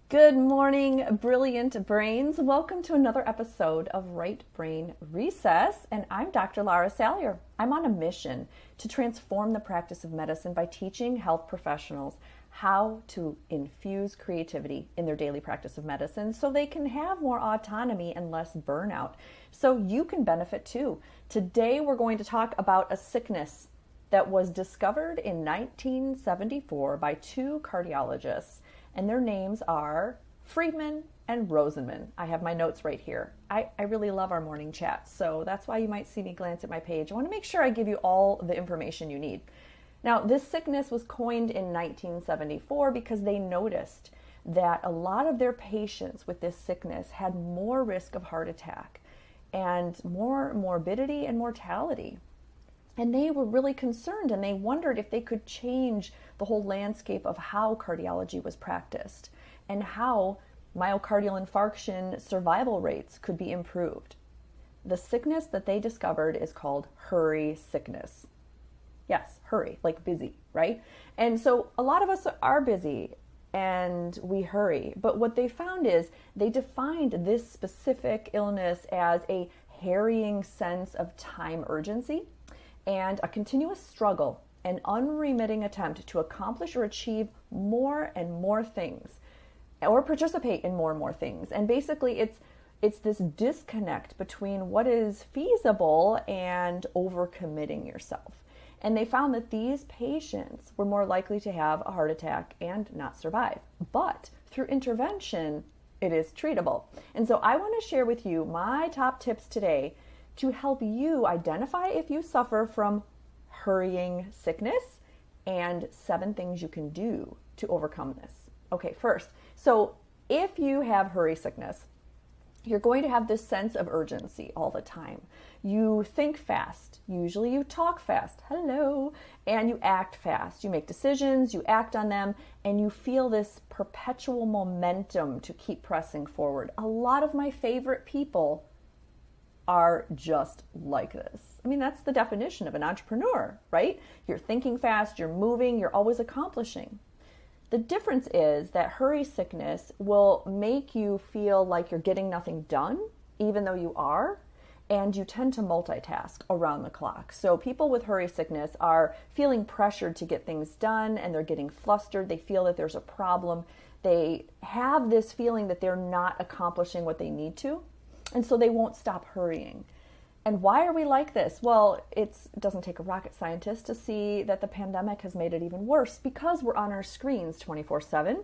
Good morning, brilliant brains. Welcome to another episode of Right Brain Recess, and I'm Dr. Laura Salyer. I'm on a mission to transform the practice of medicine by teaching health professionals how to infuse creativity in their daily practice of medicine so they can have more autonomy and less burnout, so you can benefit too. Today we're going to talk about a sickness that was discovered in 1974 by two cardiologists, and their names are Friedman and Rosenman. I have my notes right here. I really love our morning chat, so that's why you might see me glance at my page. I want to make sure I give you all the information you need. Now, this sickness was coined in 1974 because they noticed that a lot of their patients with this sickness had more risk of heart attack and more morbidity and mortality. And they were really concerned, and they wondered if they could change the whole landscape of how cardiology was practiced and how myocardial infarction survival rates could be improved. The sickness that they discovered is called hurry sickness. Yes, hurry, like busy, right? And so a lot of us are busy and we hurry. But what they found is they defined this specific illness as a harrying sense of time urgency and a continuous struggle, an unremitting attempt to accomplish or achieve more and more things, or participate in more and more things. And basically it's this disconnect between what is feasible and overcommitting yourself. And they found that these patients were more likely to have a heart attack and not survive. But through intervention, it is treatable. And so I want to share with you my top tips today to help you identify if you suffer from hurrying sickness and 7 things you can do to overcome this. Okay, first, so if you have hurry sickness, you're going to have this sense of urgency all the time. You think fast, usually you talk fast, hello, and you act fast. You make decisions, you act on them, and you feel this perpetual momentum to keep pressing forward. A lot of my favorite people are just like this. I mean, that's the definition of an entrepreneur, right? You're thinking fast, you're moving, you're always accomplishing. The difference is that hurry sickness will make you feel like you're getting nothing done, even though you are, and you tend to multitask around the clock. So people with hurry sickness are feeling pressured to get things done, and they're getting flustered. They feel that there's a problem. They have this feeling that they're not accomplishing what they need to, and so they won't stop hurrying. And why are we like this? Well, it doesn't take a rocket scientist to see that the pandemic has made it even worse because we're on our screens 24/7.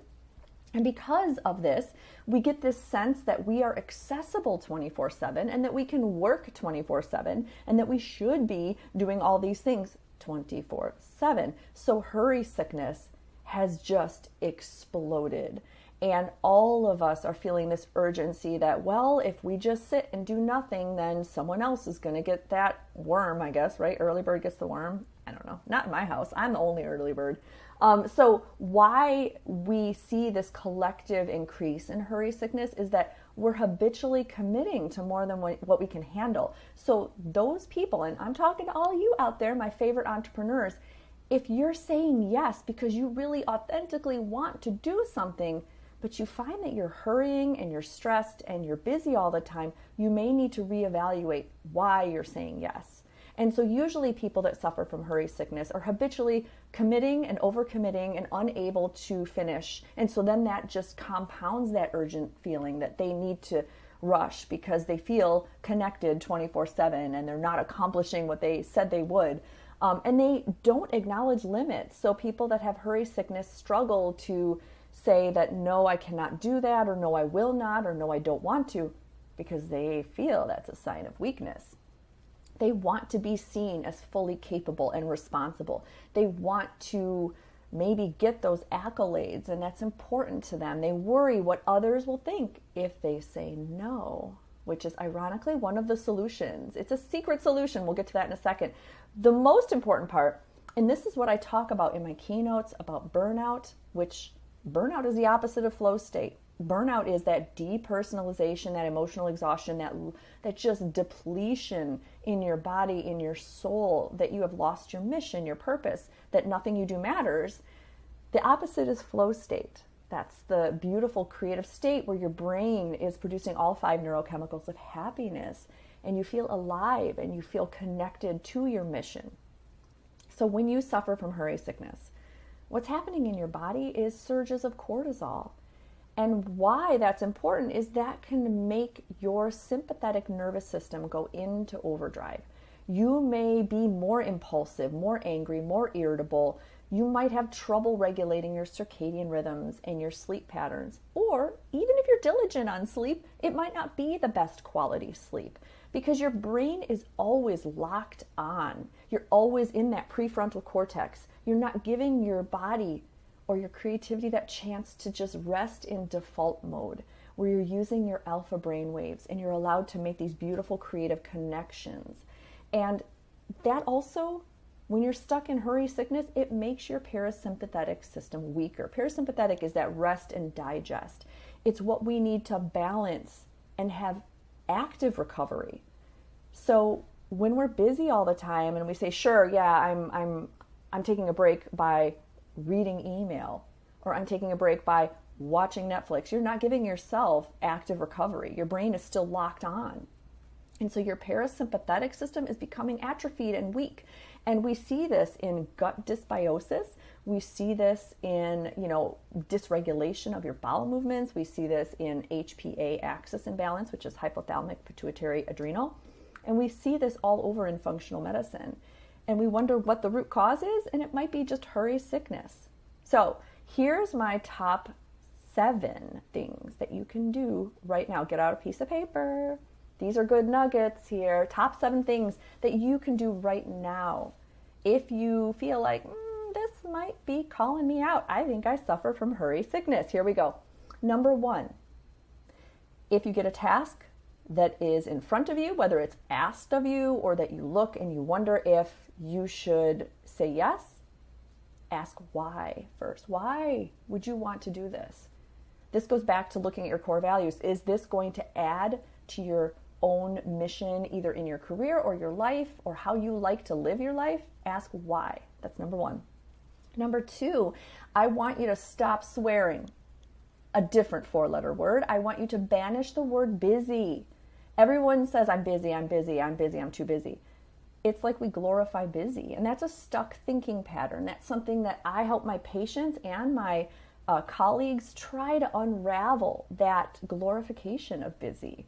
And because of this, we get this sense that we are accessible 24/7 and that we can work 24/7 and that we should be doing all these things 24/7. So hurry sickness has just exploded. And all of us are feeling this urgency that, well, if we just sit and do nothing, then someone else is going to get that worm, I guess, right? Early bird gets the worm. I don't know. Not in my house. I'm the only early bird. So why we see this collective increase in hurry sickness is that we're habitually committing to more than what we can handle. So those people, and I'm talking to all you out there, my favorite entrepreneurs, if you're saying yes because you really authentically want to do something, but you find that you're hurrying and you're stressed and you're busy all the time, you may need to reevaluate why you're saying yes. And so usually people that suffer from hurry sickness are habitually committing and overcommitting and unable to finish. And so then that just compounds that urgent feeling that they need to rush because they feel connected 24/7 and they're not accomplishing what they said they would. And they don't acknowledge limits. So people that have hurry sickness struggle to say that no, I cannot do that, or no, I will not, or no, I don't want to, because they feel that's a sign of weakness. They want to be seen as fully capable and responsible. They want to maybe get those accolades, and that's important to them. They worry what others will think if they say no, which is ironically one of the solutions. It's a secret solution. We'll get to that in a second. The most important part, and this is what I talk about in my keynotes about burnout, which burnout is the opposite of flow state. Burnout is that depersonalization, that emotional exhaustion, that just depletion in your body, in your soul, that you have lost your mission, your purpose, that nothing you do matters. The opposite is flow state. That's the beautiful creative state where your brain is producing all 5 neurochemicals of happiness, and you feel alive and you feel connected to your mission. So when you suffer from hurry sickness, what's happening in your body is surges of cortisol. And why that's important is that can make your sympathetic nervous system go into overdrive. You may be more impulsive, more angry, more irritable. You might have trouble regulating your circadian rhythms and your sleep patterns. Or even if you're diligent on sleep, it might not be the best quality sleep because your brain is always locked on. You're always in that prefrontal cortex. You're not giving your body or your creativity that chance to just rest in default mode, where you're using your alpha brain waves and you're allowed to make these beautiful creative connections. And that also, when you're stuck in hurry sickness, it makes your parasympathetic system weaker. Parasympathetic is that rest and digest. It's what we need to balance and have active recovery. So when we're busy all the time and we say, sure, yeah, I'm taking a break by reading email, or I'm taking a break by watching Netflix, you're not giving yourself active recovery. Your brain is still locked on. And so your parasympathetic system is becoming atrophied and weak. And we see this in gut dysbiosis. We see this in, dysregulation of your bowel movements. We see this in HPA axis imbalance, which is hypothalamic pituitary adrenal. And we see this all over in functional medicine. And we wonder what the root cause is, and it might be just hurry sickness. So here's my top 7 things that you can do right now. Get out a piece of paper. These are good nuggets here. Top 7 things that you can do right now if you feel like, this might be calling me out. I think I suffer from hurry sickness. Here we go. Number 1, if you get a task that is in front of you, whether it's asked of you or that you look and you wonder if you should say yes, ask why first. Why would you want to do this? This goes back to looking at your core values. Is this going to add to your own mission, either in your career or your life, or how you like to live your life? Ask why. That's number 1. Number 2, I want you to stop swearing. A different 4-letter word. I want you to banish the word busy. Everyone says, I'm busy, I'm busy, I'm busy, I'm too busy. It's like we glorify busy, and that's a stuck thinking pattern. That's something that I help my patients and my colleagues try to unravel, that glorification of busy.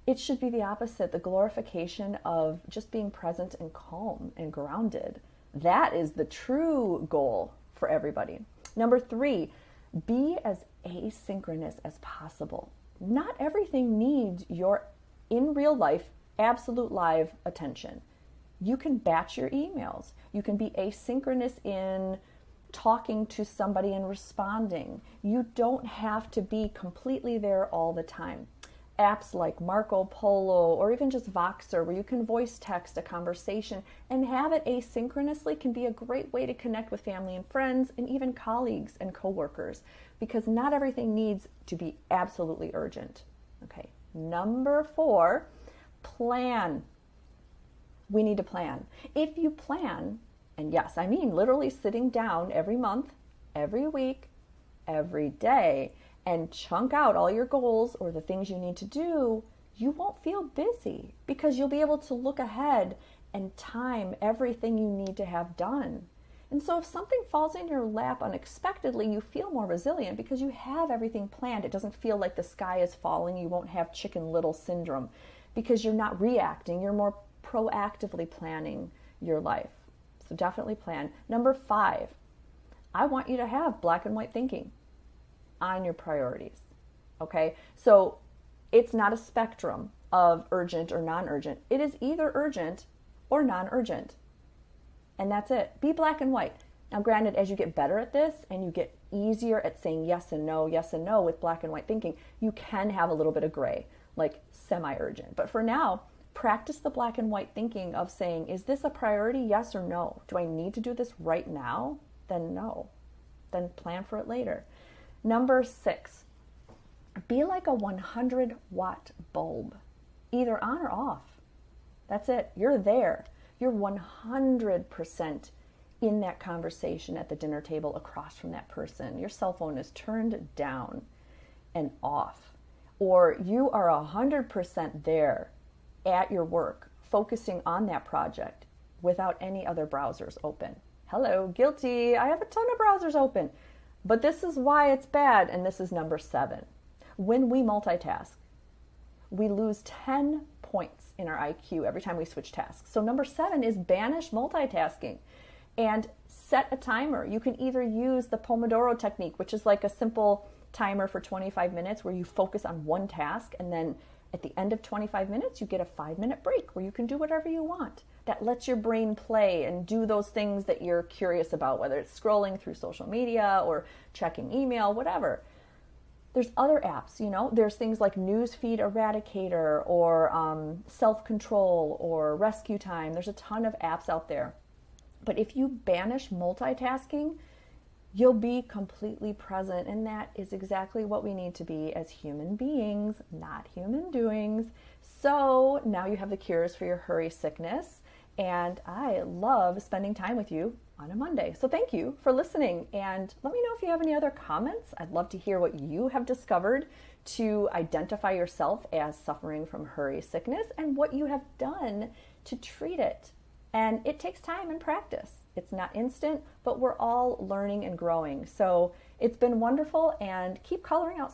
It should be the opposite, the glorification of just being present and calm and grounded. That is the true goal for everybody. Number 3, be as asynchronous as possible. Not everything needs your, in real life, absolute live attention. You can batch your emails. You can be asynchronous in talking to somebody and responding. You don't have to be completely there all the time. Apps like Marco Polo or even just Voxer, where you can voice text a conversation and have it asynchronously, can be a great way to connect with family and friends and even colleagues and coworkers, because not everything needs to be absolutely urgent. Okay. Number 4, plan. We need to plan. If you plan, and yes, I mean literally sitting down every month, every week, every day, and chunk out all your goals or the things you need to do, you won't feel busy because you'll be able to look ahead and time everything you need to have done. And so if something falls in your lap unexpectedly, you feel more resilient because you have everything planned. It doesn't feel like the sky is falling. You won't have Chicken Little syndrome because you're not reacting. You're more proactively planning your life. So definitely plan. Number 5, I want you to have black and white thinking on your priorities. Okay? So it's not a spectrum of urgent or non-urgent. It is either urgent or non-urgent. And that's it. Be black and white. Now, granted, as you get better at this and you get easier at saying yes and no with black and white thinking, you can have a little bit of gray, like semi-urgent. But for now, practice the black and white thinking of saying, is this a priority, yes or no? Do I need to do this right now? Then no. Then plan for it later. Number 6, be like a 100-watt bulb, either on or off. That's it. You're there. You're 100% in that conversation at the dinner table across from that person. Your cell phone is turned down and off, or you are 100% there at your work, focusing on that project without any other browsers open. Hello, guilty. I have a ton of browsers open. But this is why it's bad, and this is number 7. When we multitask, we lose 10 points in our IQ every time we switch tasks. So number 7 is banish multitasking and set a timer. You can either use the Pomodoro technique, which is like a simple timer for 25 minutes where you focus on one task, and then at the end of 25 minutes, you get a 5-minute break where you can do whatever you want. That lets your brain play and do those things that you're curious about, whether it's scrolling through social media or checking email, whatever. There's other apps, there's things like Newsfeed Eradicator or Self-Control or Rescue Time. There's a ton of apps out there. But if you banish multitasking, you'll be completely present, and that is exactly what we need to be as human beings, not human doings. So now you have the cures for your hurry sickness, and I love spending time with you on a Monday. So thank you for listening, and let me know if you have any other comments. I'd love to hear what you have discovered to identify yourself as suffering from hurry sickness and what you have done to treat it. And it takes time and practice. It's not instant, but we're all learning and growing. So it's been wonderful, and keep coloring outside.